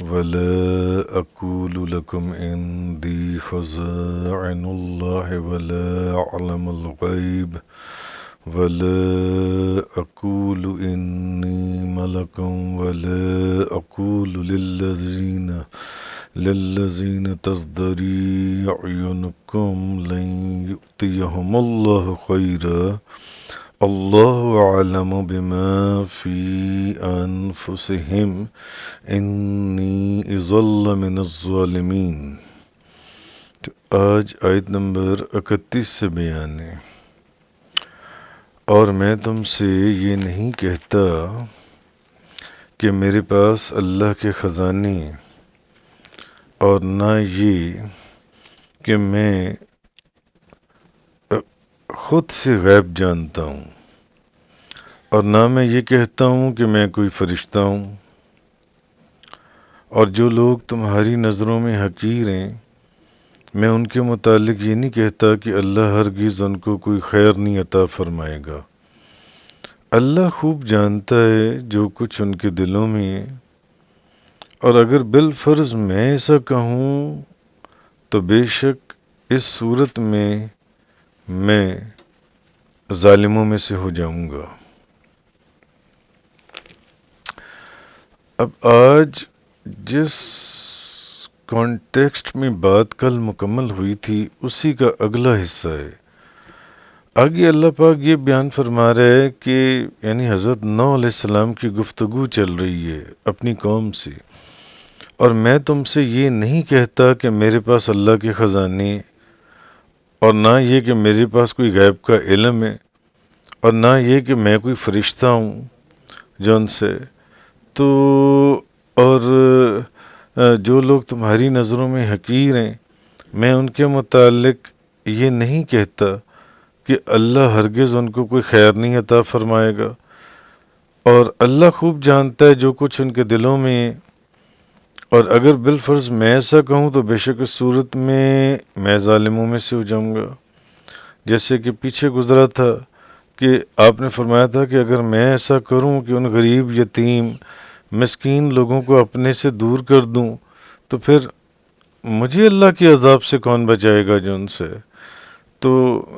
ولا أقول لكم عندي خزائن الله ولا أعلم الغيب ولا أقول إني ملك ولا أقول للذين تزدري أعينكم لن يؤتيهم الله خيرا الله أعلم بما في أنفسهم إني إذا من الظالمين۔ تو آج آیت نمبر 31 سے بیان ہے۔ اور میں تم سے یہ نہیں کہتا کہ میرے پاس اللہ کے خزانے ہیں، اور نہ یہ کہ میں خود سے غیب جانتا ہوں، اور نہ میں یہ کہتا ہوں کہ میں کوئی فرشتہ ہوں۔ اور جو لوگ تمہاری نظروں میں حقیر ہیں، میں ان کے متعلق یہ نہیں کہتا کہ اللہ ہرگز ان کو کوئی خیر نہیں عطا فرمائے گا۔ اللہ خوب جانتا ہے جو کچھ ان کے دلوں میں ہے، اور اگر بالفرض میں ایسا کہوں تو بے شک اس صورت میں ظالموں میں سے ہو جاؤں گا۔ اب آج جس کانٹیکسٹ میں بات کل مکمل ہوئی تھی اسی کا اگلا حصہ ہے۔ آگے اللہ پاک یہ بیان فرما رہا ہے کہ یعنی حضرت نوح علیہ السلام کی گفتگو چل رہی ہے اپنی قوم سے، اور میں تم سے یہ نہیں کہتا کہ میرے پاس اللہ کے خزانے، اور نہ یہ کہ میرے پاس کوئی غیب کا علم ہے، اور نہ یہ کہ میں کوئی فرشتہ ہوں جو ان سے تو اور جو لوگ تمہاری نظروں میں حقیر ہیں، میں ان کے متعلق یہ نہیں کہتا کہ اللہ ہرگز ان کو کوئی خیر نہیں عطا فرمائے گا، اور اللہ خوب جانتا ہے جو کچھ ان کے دلوں میں ہے۔ اور اگر بالفرض میں ایسا کہوں تو بے شک اس صورت میں ظالموں میں سے ہو جاؤں گا۔ جیسے کہ پیچھے گزرا تھا کہ آپ نے فرمایا تھا کہ اگر میں ایسا کروں کہ ان غریب، یتیم، مسکین لوگوں کو اپنے سے دور کر دوں تو پھر مجھے اللہ کے عذاب سے کون بچائے گا جو ان سے۔ تو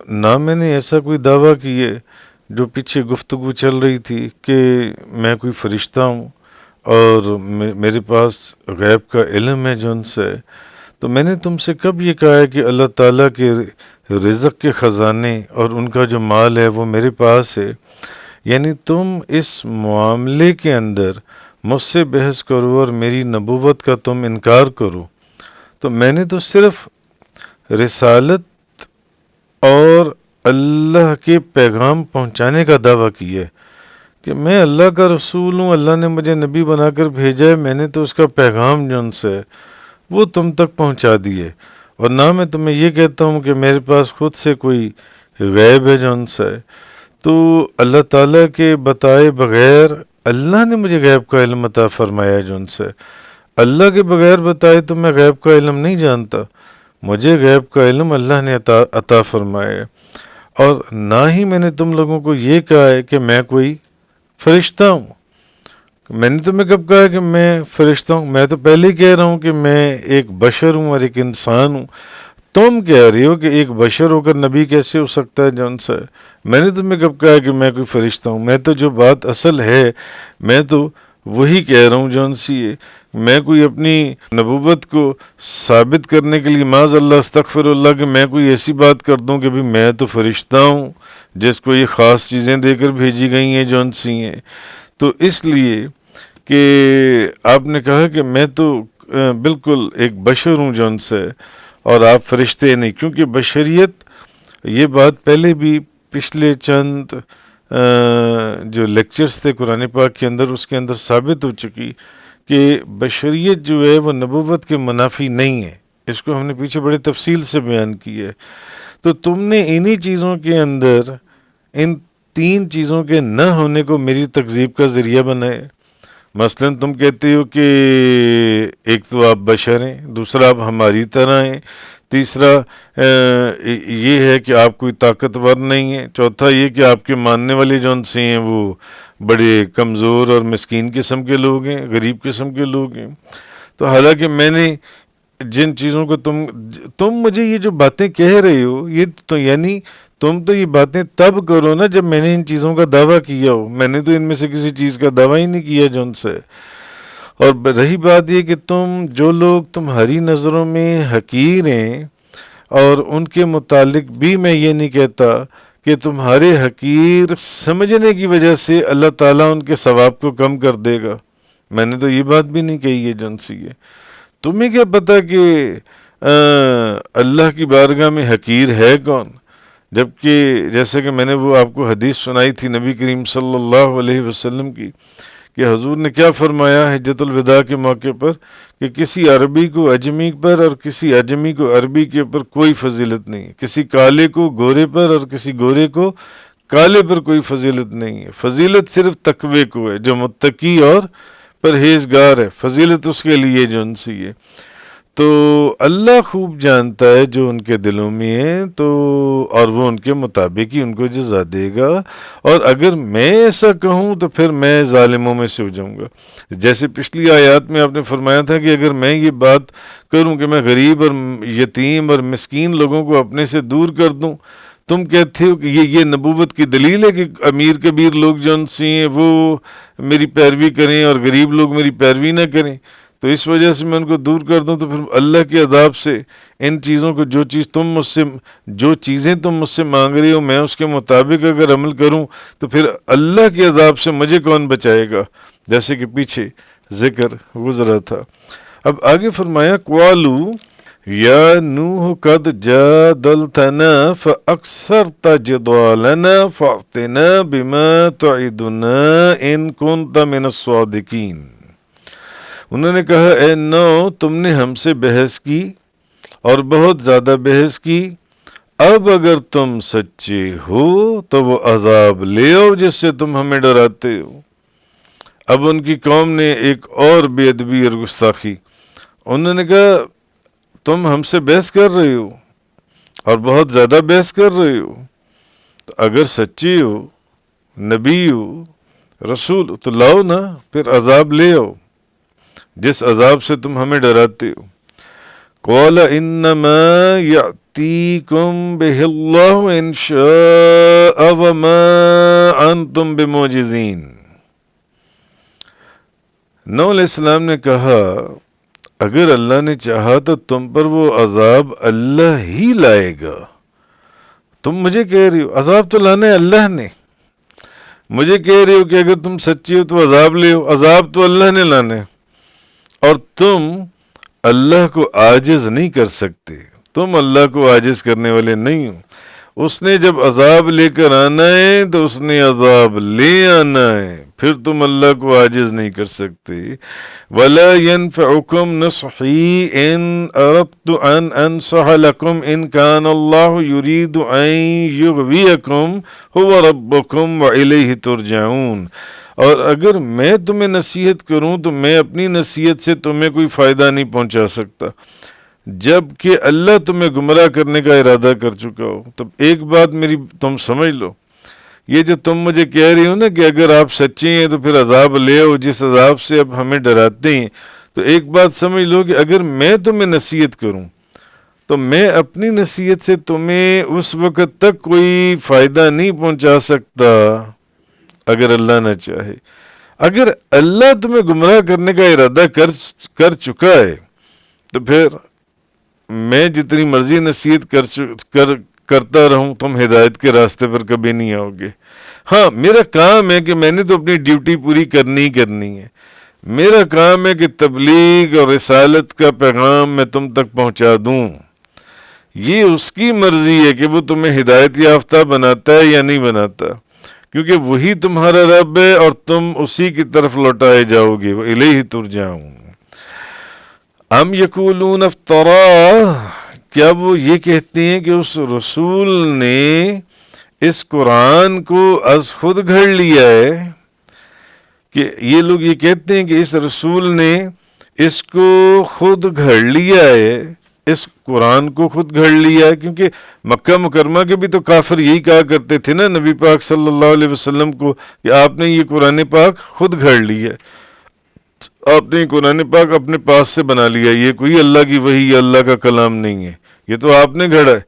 نہ میں نے ایسا کوئی دعویٰ کیے جو پیچھے گفتگو چل رہی تھی کہ میں کوئی فرشتہ ہوں اور میرے پاس غیب کا علم ہے جو ان سے۔ تو میں نے تم سے کب یہ کہا ہے کہ اللہ تعالیٰ کے رزق کے خزانے اور ان کا جو مال ہے وہ میرے پاس ہے؟ یعنی تم اس معاملے کے اندر مجھ سے بحث کرو اور میری نبوت کا تم انکار کرو، تو میں نے تو صرف رسالت اور اللہ کے پیغام پہنچانے کا دعویٰ کیا ہے کہ میں اللہ کا رسول ہوں، اللہ نے مجھے نبی بنا کر بھیجا ہے، میں نے تو اس کا پیغام جو ان سے وہ تم تک پہنچا دیے۔ اور نہ میں تمہیں یہ کہتا ہوں کہ میرے پاس خود سے کوئی غیب ہے جو ان سے۔ تو اللہ تعالیٰ کے بتائے بغیر اللہ نے مجھے غیب کا علم عطا فرمایا ہے جو ان سے۔ اللہ کے بغیر بتائے تو میں غیب کا علم نہیں جانتا، مجھے غیب کا علم اللہ نے عطا فرمایا ہے۔ اور نہ ہی میں نے تم لوگوں کو یہ کہا ہے کہ میں کوئی فرشتہ ہوں۔ میں نے تمہیں کب کہا ہے کہ میں فرشتہ ہوں؟ میں تو پہلے ہی کہہ رہا ہوں کہ میں ایک بشر ہوں اور ایک انسان ہوں۔ تم کہہ رہی ہو کہ ایک بشر ہو کر نبی کیسے ہو سکتا ہے جون سے؟ میں نے تمہیں کب کہا کہ میں کوئی فرشتہ ہوں؟ میں تو جو بات اصل ہے میں تو وہی کہہ رہا ہوں جون سی ہے۔ میں کوئی اپنی نبوت کو ثابت کرنے کے لیے معاذ اللہ استغفر اللہ کہ میں کوئی ایسی بات کر دوں کہ بھی میں تو فرشتہ ہوں جس کو یہ خاص چیزیں دے کر بھیجی گئی ہیں جون سی ہیں۔ تو اس لیے کہ آپ نے کہا کہ میں تو بالکل ایک بشر ہوں جون سے اور آپ فرشتے نہیں، کیونکہ بشریت، یہ بات پہلے بھی پچھلے چند جو لیکچرز تھے قرآن پاک کے اندر اس کے اندر ثابت ہو چکی کہ بشریت جو ہے وہ نبوت کے منافی نہیں ہے۔ اس کو ہم نے پیچھے بڑے تفصیل سے بیان کی ہے۔ تو تم نے انہی چیزوں کے اندر ان تین چیزوں کے نہ ہونے کو میری تکذیب کا ذریعہ بنائے۔ مثلا تم کہتے ہو کہ ایک تو آپ بشر ہیں، دوسرا آپ ہماری طرح ہیں، تیسرا یہ ہے کہ آپ کوئی طاقتور نہیں ہیں، چوتھا یہ کہ آپ کے ماننے والے جون سے ہیں وہ بڑے کمزور اور مسکین قسم کے لوگ ہیں، غریب قسم کے لوگ ہیں۔ تو حالانکہ میں نے جن چیزوں کو تم مجھے یہ جو باتیں کہہ رہے ہو، یہ تو یعنی تم تو یہ باتیں تب کرو نا جب میں نے ان چیزوں کا دعویٰ کیا ہو، میں نے تو ان میں سے کسی چیز کا دعویٰ ہی نہیں کیا جو ان سے۔ اور رہی بات یہ کہ جو لوگ تمہاری نظروں میں حقیر ہیں، اور ان کے متعلق بھی میں یہ نہیں کہتا کہ تمہارے حقیر سمجھنے کی وجہ سے اللہ تعالیٰ ان کے ثواب کو کم کر دے گا، میں نے تو یہ بات بھی نہیں کہی ہے جن سی ہے۔ تمہیں کیا پتا کہ اللہ کی بارگاہ میں حقیر ہے کون؟ جبکہ جیسے کہ میں نے وہ آپ کو حدیث سنائی تھی نبی کریم صلی اللہ علیہ وسلم کی، کہ حضور نے کیا فرمایا حجۃ الوداع کے موقع پر کہ کسی عربی کو اجمی پر اور کسی اجمی کو عربی کے اوپر کوئی فضیلت نہیں ہے، کسی کالے کو گورے پر اور کسی گورے کو کالے پر کوئی فضیلت نہیں ہے، فضیلت صرف تقوی کو ہے، جو متقی اور پرہیزگار ہے، فضیلت اس کے لیے جو ان سی ہے۔ تو اللہ خوب جانتا ہے جو ان کے دلوں میں ہے، تو اور وہ ان کے مطابق ہی ان کو جزا دے گا۔ اور اگر میں ایسا کہوں تو پھر میں ظالموں میں سے ہو جاؤں گا۔ جیسے پچھلی آیات میں آپ نے فرمایا تھا کہ اگر میں یہ بات کروں کہ میں غریب اور یتیم اور مسکین لوگوں کو اپنے سے دور کر دوں، تم کہتے ہو کہ یہ نبوت کی دلیل ہے کہ امیر کبیر لوگ جو ان سے ہیں وہ میری پیروی کریں اور غریب لوگ میری پیروی نہ کریں، تو اس وجہ سے میں ان کو دور کر دوں، تو پھر اللہ کے عذاب سے ان چیزوں کو جو چیزیں تم مجھ سے مانگ رہے ہو میں اس کے مطابق اگر عمل کروں تو پھر اللہ کے عذاب سے مجھے کون بچائے گا، جیسے کہ پیچھے ذکر گزرا تھا۔ اب آگے فرمایا قالو یا نوح قد جادلتنا فاکثرت جدالنا فأتنا بما تعدنا ان کنت من الصادقین۔ انہوں نے کہا اے نو، تم نے ہم سے بحث کی اور بہت زیادہ بحث کی، اب اگر تم سچے ہو تو وہ عذاب لے آؤ جس سے تم ہمیں ڈراتے ہو۔ اب ان کی قوم نے ایک اور بے ادبی اور گستاخی، انہوں نے کہا تم ہم سے بحث کر رہے ہو اور بہت زیادہ بحث کر رہے ہو، تو اگر سچے ہو، نبی ہو، رسول ہو، تو لاؤ نا، پھر عذاب لے آؤ جس عذاب سے تم ہمیں ڈراتے ہو۔ قال انما یأتیکم بہ اللہ ان شاء وما انتم بمعجزین۔ نوح علیہ السلام نے کہا اگر اللہ نے چاہا تو تم پر وہ عذاب اللہ ہی لائے گا۔ تم مجھے کہہ رہی ہو عذاب تو لانا ہے اللہ نے، مجھے کہہ رہی ہو کہ اگر تم سچی ہو تو عذاب لے ہو، عذاب تو اللہ نے لانا ہے، اور تم اللہ کو عاجز نہیں کر سکتے، تم اللہ کو عاجز کرنے والے نہیں ہو۔ اس نے جب عذاب لے کر آنا ہے تو اس نے عذاب لے آنا ہے، پھر تم اللہ کو عاجز نہیں کر سکتے۔ وَلَا يَنفَعُكُمْ نُصْحِي إِنْ أَرَدْتُ أَنْ أَنْصَحَ لَكُمْ إِنْ كَانَ اللَّهُ يُرِيدُ أَنْ يُغْوِيَكُمْ هُوَ رَبُّكُمْ وَإِلَيْهِ تُرْجَعُونَ۔ اور اگر میں تمہیں نصیحت کروں تو میں اپنی نصیحت سے تمہیں کوئی فائدہ نہیں پہنچا سکتا، جب کہ اللہ تمہیں گمراہ کرنے کا ارادہ کر چکا ہو۔ تو ایک بات میری تم سمجھ لو، یہ جو تم مجھے کہہ رہی ہو نا کہ اگر آپ سچے ہیں تو پھر عذاب لے آؤ جس عذاب سے اب ہمیں ڈراتے ہیں، تو ایک بات سمجھ لو کہ اگر میں تمہیں نصیحت کروں تو میں اپنی نصیحت سے تمہیں اس وقت تک کوئی فائدہ نہیں پہنچا سکتا اگر اللہ نہ چاہے۔ اگر اللہ تمہیں گمراہ کرنے کا ارادہ کر چکا ہے تو پھر میں جتنی مرضی نصیحت کرتا رہوں تم ہدایت کے راستے پر کبھی نہیں آؤ گے۔ ہاں میرا کام ہے کہ میں نے تو اپنی ڈیوٹی پوری کرنی ہے، میرا کام ہے کہ تبلیغ اور رسالت کا پیغام میں تم تک پہنچا دوں، یہ اس کی مرضی ہے کہ وہ تمہیں ہدایت یافتہ بناتا ہے یا نہیں بناتا، کیونکہ وہی تمہارا رب ہے اور تم اسی کی طرف لوٹائے جاؤ گے، وَإِلَيْهِ تُرْجَعُونَ۔ ام یقولون افترا، کیا وہ یہ کہتے ہیں کہ اس رسول نے اس قرآن کو از خود گھڑ لیا ہے، کہ یہ لوگ یہ کہتے ہیں کہ اس رسول نے اس کو خود گھڑ لیا ہے، اس قرآن کو خود گھڑ لیا ہے، کیونکہ مکہ مکرمہ کے بھی تو کافر یہی کہا کرتے تھے نا نبی پاک صلی اللہ علیہ وسلم کو کہ آپ نے یہ قرآن پاک خود گھڑ لیا ہے۔ آپ نے قرآن پاک اپنے پاس سے بنا لیا، یہ کوئی اللہ کی وحی یا اللہ کا کلام نہیں ہے، یہ تو آپ نے گھڑا ہے،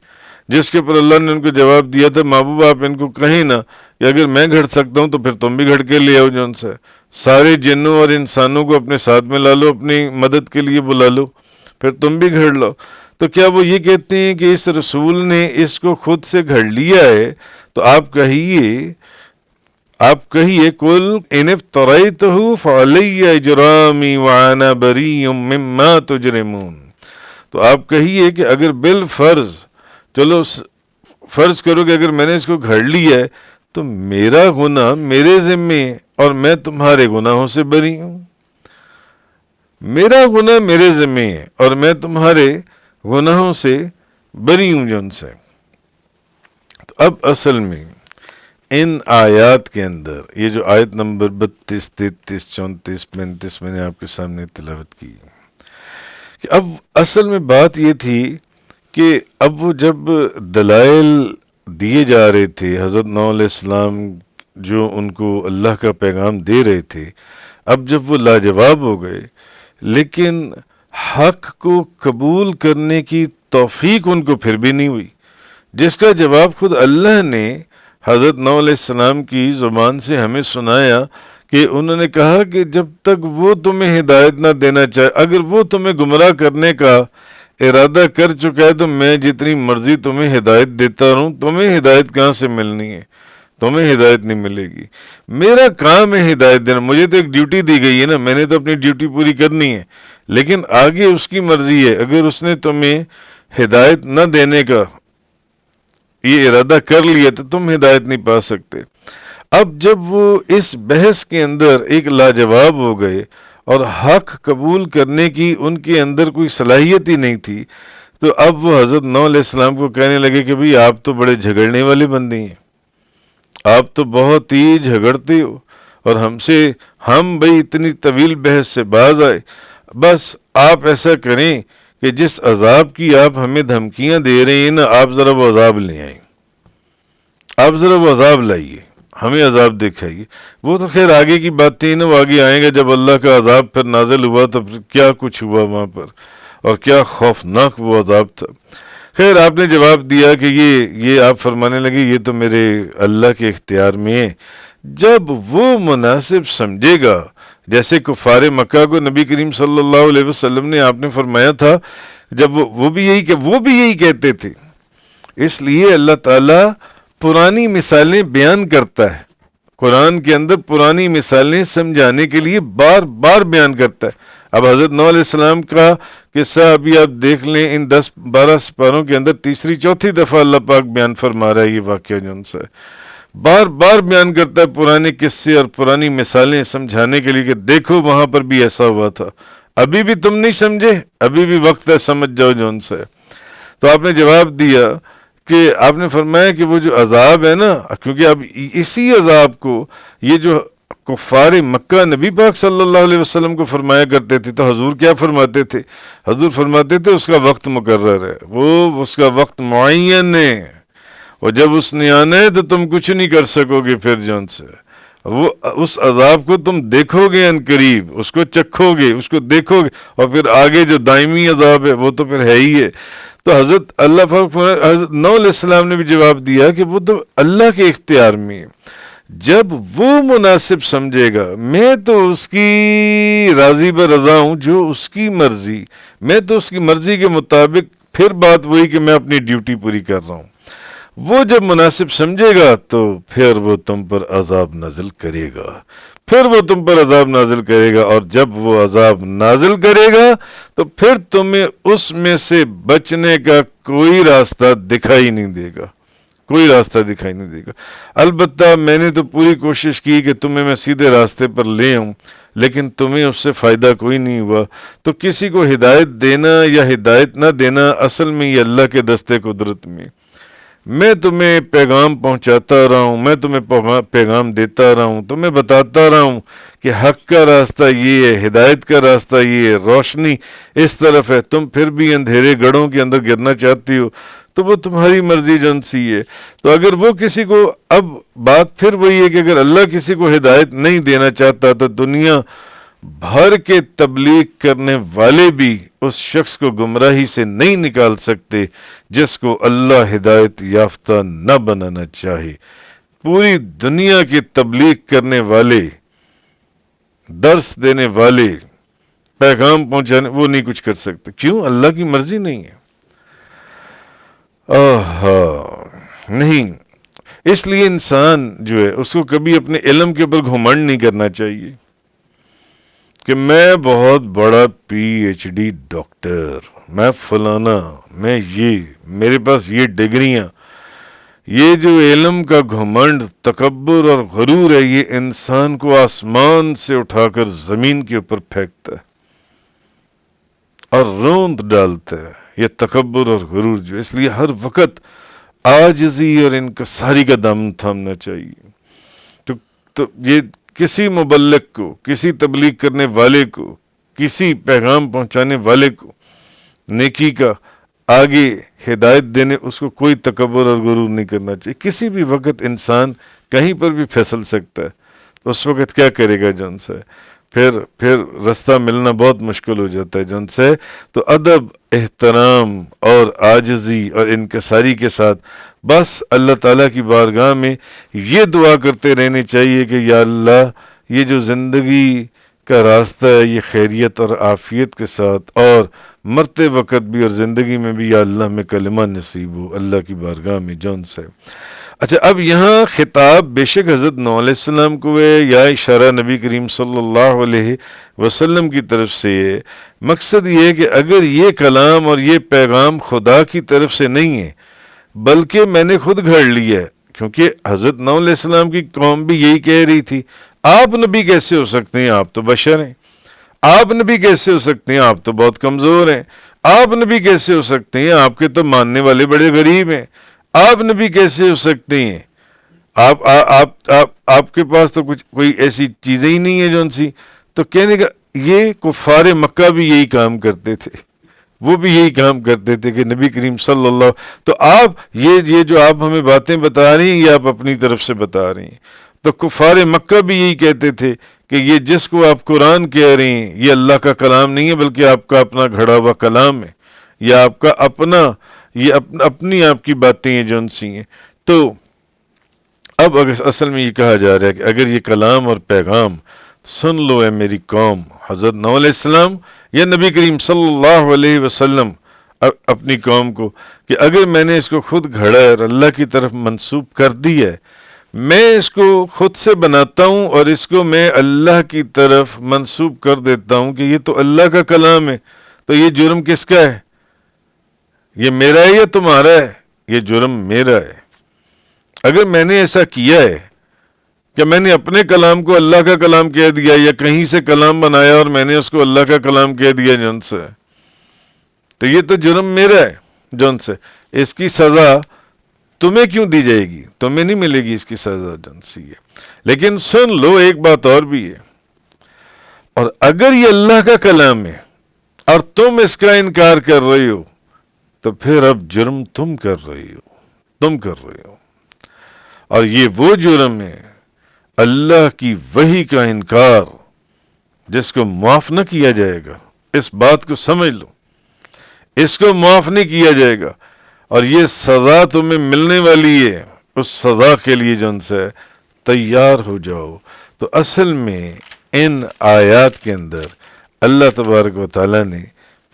جس کے پر اللہ نے ان کو جواب دیا تھا محبوب آپ ان کو کہیں نہ کہ اگر میں گھڑ سکتا ہوں تو پھر تم بھی گھڑ کے لے آؤ، جون سے سارے جنوں اور انسانوں کو اپنے ساتھ میں لا لو، اپنی مدد کے لیے بلا لو، پھر تم بھی گھڑ لو۔ تو کیا وہ یہ کہتے ہیں کہ اس رسول نے اس کو خود سے گھڑ لیا ہے؟ تو آپ کہیے کل ان افتریتہ فعلی اجرامی وانا بری مما تجرمون، تو آپ کہیے کہ اگر بالفرض، چلو فرض کرو کہ اگر میں نے اس کو گھڑ لیا ہے تو میرا گناہ میرے ذمے ہے اور میں تمہارے گناہوں سے بری ہوں، میرا گناہ میرے ذمے ہے اور میں تمہارے گناہوں سے بری ہوں جن سے۔ تو اب اصل میں ان آیات کے اندر یہ جو آیت نمبر 32، 33، 34، 35 میں نے آپ کے سامنے تلاوت کی، کہ اب اصل میں بات یہ تھی کہ اب وہ جب دلائل دیے جا رہے تھے، حضرت نوح علیہ السلام جو ان کو اللہ کا پیغام دے رہے تھے، اب جب وہ لاجواب ہو گئے لیکن حق کو قبول کرنے کی توفیق ان کو پھر بھی نہیں ہوئی، جس کا جواب خود اللہ نے حضرت نوح علیہ السلام کی زبان سے ہمیں سنایا کہ انہوں نے کہا کہ جب تک وہ تمہیں ہدایت نہ دینا چاہے، اگر وہ تمہیں گمراہ کرنے کا ارادہ کر چکا ہے تو میں جتنی مرضی تمہیں ہدایت دیتا رہوں، تمہیں ہدایت کہاں سے ملنی ہے؟ تمہیں ہدایت نہیں ملے گی، میرا کام ہے ہدایت دینا، مجھے تو ایک ڈیوٹی دی گئی ہے نا، میں نے تو اپنی ڈیوٹی پوری کرنی ہے، لیکن آگے اس کی مرضی ہے، اگر اس نے تمہیں ہدایت نہ دینے کا یہ ارادہ کر لیا تو تم ہدایت نہیں پا سکتے۔ اب جب وہ اس بحث کے اندر ایک لاجواب ہو گئے اور حق قبول کرنے کی ان کے اندر کوئی صلاحیت ہی نہیں تھی، تو اب وہ حضرت نوح علیہ السلام کو کہنے لگے کہ بھئی آپ تو بڑے جھگڑنے والے بندے ہیں، آپ تو بہت ہی جھگڑتے ہو، اور ہم بھئی اتنی طویل بحث سے باز آئے، بس آپ ایسا کریں کہ جس عذاب کی آپ ہمیں دھمکیاں دے رہے ہیں نا، آپ ذرا وہ عذاب لے آئیں، آپ ذرا وہ عذاب لائیے، ہمیں عذاب دکھائیے۔ وہ تو خیر آگے کی باتیں نا، وہ آگے آئیں گے جب اللہ کا عذاب پھر نازل ہوا تو پھر کیا کچھ ہوا وہاں پر، اور کیا خوفناک وہ عذاب تھا۔ خیر آپ نے جواب دیا کہ یہ آپ فرمانے لگے یہ تو میرے اللہ کے اختیار میں ہے، جب وہ مناسب سمجھے گا، جیسے کفار مکہ کو نبی کریم صلی اللہ علیہ وسلم نے آپ نے فرمایا تھا، جب وہ بھی یہی کہتے تھے، اس لیے اللہ تعالیٰ پرانی مثالیں بیان کرتا ہے، قرآن کے اندر پرانی مثالیں سمجھانے کے لیے بار بار بیان کرتا ہے۔ اب حضرت نوح علیہ السلام کا قصہ ابھی آپ دیکھ لیں، ان 10-12 سپاروں کے اندر تیسری چوتھی دفعہ اللہ پاک بیان فرما رہا ہے یہ واقعہ، جو ان سے بار بار بیان کرتا ہے پرانے قصے اور پرانی مثالیں سمجھانے کے لیے کہ دیکھو وہاں پر بھی ایسا ہوا تھا، ابھی بھی تم نہیں سمجھے، ابھی بھی وقت ہے، سمجھ جاؤ جو ان سے۔ تو آپ نے جواب دیا کہ آپ نے فرمایا کہ وہ جو عذاب ہے نا، کیونکہ اب اسی عذاب کو یہ جو کفار مکہ نبی پاک صلی اللہ علیہ وسلم کو فرمایا کرتے تھے، تو حضور کیا فرماتے تھے؟ حضور فرماتے تھے اس کا وقت مقرر ہے، وہ اس کا وقت معین ہے، اور جب اس نے آنا ہے تو تم کچھ نہیں کر سکو گے، پھر جون سے وہ اس عذاب کو تم دیکھو گے ان قریب، اس کو چکھو گے، اس کو دیکھو گے، اور پھر آگے جو دائمی عذاب ہے وہ تو پھر ہے ہی ہے۔ تو حضرت حضرت نوح علیہ السلام نے بھی جواب دیا کہ وہ تو اللہ کے اختیار میں ہے، جب وہ مناسب سمجھے گا، میں تو اس کی راضی برضا ہوں، جو اس کی مرضی، میں تو اس کی مرضی کے مطابق، پھر بات وہی کہ میں اپنی ڈیوٹی پوری کر رہا ہوں، وہ جب مناسب سمجھے گا تو پھر وہ تم پر عذاب نازل کرے گا، اور جب وہ عذاب نازل کرے گا تو پھر تمہیں اس میں سے بچنے کا کوئی راستہ دکھائی نہیں دے گا، البتہ میں نے تو پوری کوشش کی کہ تمہیں میں سیدھے راستے پر لے آؤں، لیکن تمہیں اس سے فائدہ کوئی نہیں ہوا۔ تو کسی کو ہدایت دینا یا ہدایت نہ دینا اصل میں یہ اللہ کے دستے قدرت میں، میں تمہیں پیغام پہنچاتا رہا ہوں، میں تمہیں پیغام دیتا رہا ہوں، تمہیں بتاتا رہا ہوں کہ حق کا راستہ یہ ہے، ہدایت کا راستہ یہ ہے، روشنی اس طرف ہے، تم پھر بھی اندھیرے گڑھوں کے اندر گرنا چاہتی ہو تو وہ تمہاری مرضی جن سی ہے۔ تو اگر وہ کسی کو، اب بات پھر وہی ہے کہ اگر اللہ کسی کو ہدایت نہیں دینا چاہتا تو دنیا بھر کے تبلیغ کرنے والے بھی اس شخص کو گمراہی سے نہیں نکال سکتے جس کو اللہ ہدایت یافتہ نہ بنانا چاہے۔ پوری دنیا کی تبلیغ کرنے والے، درس دینے والے، پیغام پہنچانے، وہ نہیں کچھ کر سکتے۔ کیوں؟ اللہ کی مرضی نہیں ہے۔ نہیں، اس لیے انسان جو ہے اس کو کبھی اپنے علم کے اوپر گھمنڈ نہیں کرنا چاہیے کہ میں بہت بڑا پی ایچ ڈی ڈاکٹر، میں فلانا، میں یہ، میرے پاس یہ ڈگریاں۔ یہ جو علم کا گھمنڈ، تکبر اور غرور ہے، یہ انسان کو آسمان سے اٹھا کر زمین کے اوپر پھینکتا ہے اور روند ڈالتا ہے، یہ تکبر اور غرور جو۔ اس لیے ہر وقت عاجزی اور انکساری کا دامن تھامنا چاہیے۔ تو یہ کسی مبلغ کو، کسی تبلیغ کرنے والے کو، کسی پیغام پہنچانے والے کو نیکی کا آگے ہدایت دینے، اس کو کوئی تکبر اور غرور نہیں کرنا چاہیے۔ کسی بھی وقت انسان کہیں پر بھی پھسل سکتا ہے، تو اس وقت کیا کرے گا جن سے؟ پھر رستہ ملنا بہت مشکل ہو جاتا ہے جن سے۔ تو ادب، احترام اور عاجزی اور انکساری کے ساتھ بس اللہ تعالیٰ کی بارگاہ میں یہ دعا کرتے رہنے چاہیے کہ یا اللہ، یہ جو زندگی کا راستہ ہے یہ خیریت اور عافیت کے ساتھ، اور مرتے وقت بھی اور زندگی میں بھی یا اللہ میں کلمہ نصیب ہو اللہ کی بارگاہ میں جون سے۔ اچھا، اب یہاں خطاب بے شک حضرت نوح علیہ السلام کو ہے یا اشارہ نبی کریم صلی اللہ علیہ وسلم کی طرف سے ہے۔ مقصد یہ ہے کہ اگر یہ کلام اور یہ پیغام خدا کی طرف سے نہیں ہے بلکہ میں نے خود گھڑ لیا ہے، کیونکہ حضرت نوح علیہ السلام کی قوم بھی یہی کہہ رہی تھی، آپ نبی کیسے ہو سکتے ہیں؟ آپ تو بشر ہیں۔ آپ نبی کیسے ہو سکتے ہیں؟ آپ تو بہت کمزور ہیں۔ آپ نبی کیسے ہو سکتے ہیں؟ آپ کے تو ماننے والے بڑے غریب ہیں۔ آپ نبی کیسے ہو سکتے ہیں؟ آپ کے پاس تو کوئی ایسی چیزیں ہی نہیں ہیں جون سی۔ تو کہنے کا یہ کفار مکہ بھی یہی کام کرتے تھے، وہ بھی یہی کام کرتے تھے کہ نبی کریم صلی اللہ، تو آپ یہ جو آپ ہمیں باتیں بتا رہی ہیں یہ آپ اپنی طرف سے بتا رہی ہیں۔ تو کفار مکہ بھی یہی کہتے تھے کہ یہ جس کو آپ قرآن کہہ رہی ہیں یہ اللہ کا کلام نہیں ہے بلکہ آپ کا اپنا گھڑا ہوا کلام ہے، یا آپ کا اپنا، یہ اپنی آپ کی باتیں ہیں جون سی ہیں۔ تو اب اصل میں یہ کہا جا رہا ہے کہ اگر یہ کلام اور پیغام سن لو اے میری قوم، حضرت نوح علیہ السلام یا نبی کریم صلی اللہ علیہ وسلم اپنی قوم کو، کہ اگر میں نے اس کو خود گھڑا اور اللہ کی طرف منسوب کر دی ہے، میں اس کو خود سے بناتا ہوں اور اس کو میں اللہ کی طرف منسوب کر دیتا ہوں کہ یہ تو اللہ کا کلام ہے، تو یہ جرم کس کا ہے؟ یہ میرا ہے یا تمہارا ہے؟ یہ جرم میرا ہے۔ اگر میں نے ایسا کیا ہے کہ میں نے اپنے کلام کو اللہ کا کلام کہہ دیا یا کہیں سے کلام بنایا اور میں نے اس کو اللہ کا کلام کہہ دیا جن سے، تو یہ تو جرم میرا ہے جن سے۔ اس کی سزا تمہیں کیوں دی جائے گی؟ تمہیں نہیں ملے گی اس کی سزا جن سی ہے۔ لیکن سن لو ایک بات اور بھی ہے، اور اگر یہ اللہ کا کلام ہے اور تم اس کا انکار کر رہے ہو تو پھر اب جرم تم کر رہے ہو، اور یہ وہ جرم ہے اللہ کی وحی کا انکار جس کو معاف نہ کیا جائے گا۔ اس بات کو سمجھ لو، اس کو معاف نہیں کیا جائے گا، اور یہ سزا تمہیں ملنے والی ہے۔ اس سزا کے لیے جن سے تیار ہو جاؤ۔ تو اصل میں ان آیات کے اندر اللہ تبارک و تعالیٰ نے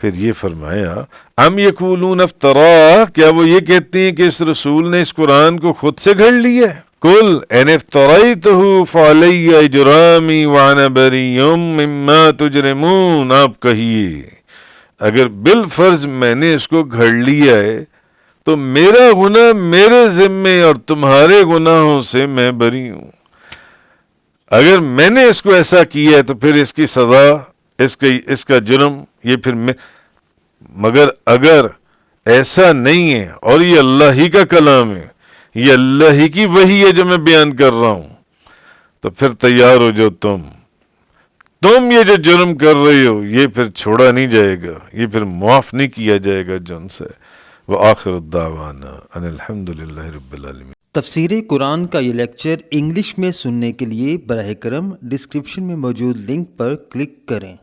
پھر یہ فرمایا، ام یقولون افترا، کیا وہ یہ کہتے ہیں کہ اس رسول نے اس قرآن کو خود سے گھڑ لیا ہے؟ قل ان افتریتہ فعلی اجرامی وانا بریء مما تجرمون، آپ کہیے اگر بالفرض میں نے اس کو گھڑ لیا ہے تو میرا گناہ میرے ذمے اور تمہارے گناہوں سے میں بری ہوں۔ اگر میں نے اس کو ایسا کیا ہے تو پھر اس کی سزا، اس کا جرم یہ پھر مگر اگر ایسا نہیں ہے اور یہ اللہ ہی کا کلام ہے، یہ اللہ ہی کی وحی ہے جو میں بیان کر رہا ہوں، تو پھر تیار ہو جاؤ تم یہ جو جرم کر رہے ہو یہ پھر چھوڑا نہیں جائے گا، یہ پھر معاف نہیں کیا جائے گا جن سے۔ وآخر الدعوانا ان الحمد للہ رب العالمین۔ تفسیر قرآن کا یہ لیکچر انگلش میں سننے کے لیے براہ کرم ڈسکرپشن میں موجود لنک پر کلک کریں۔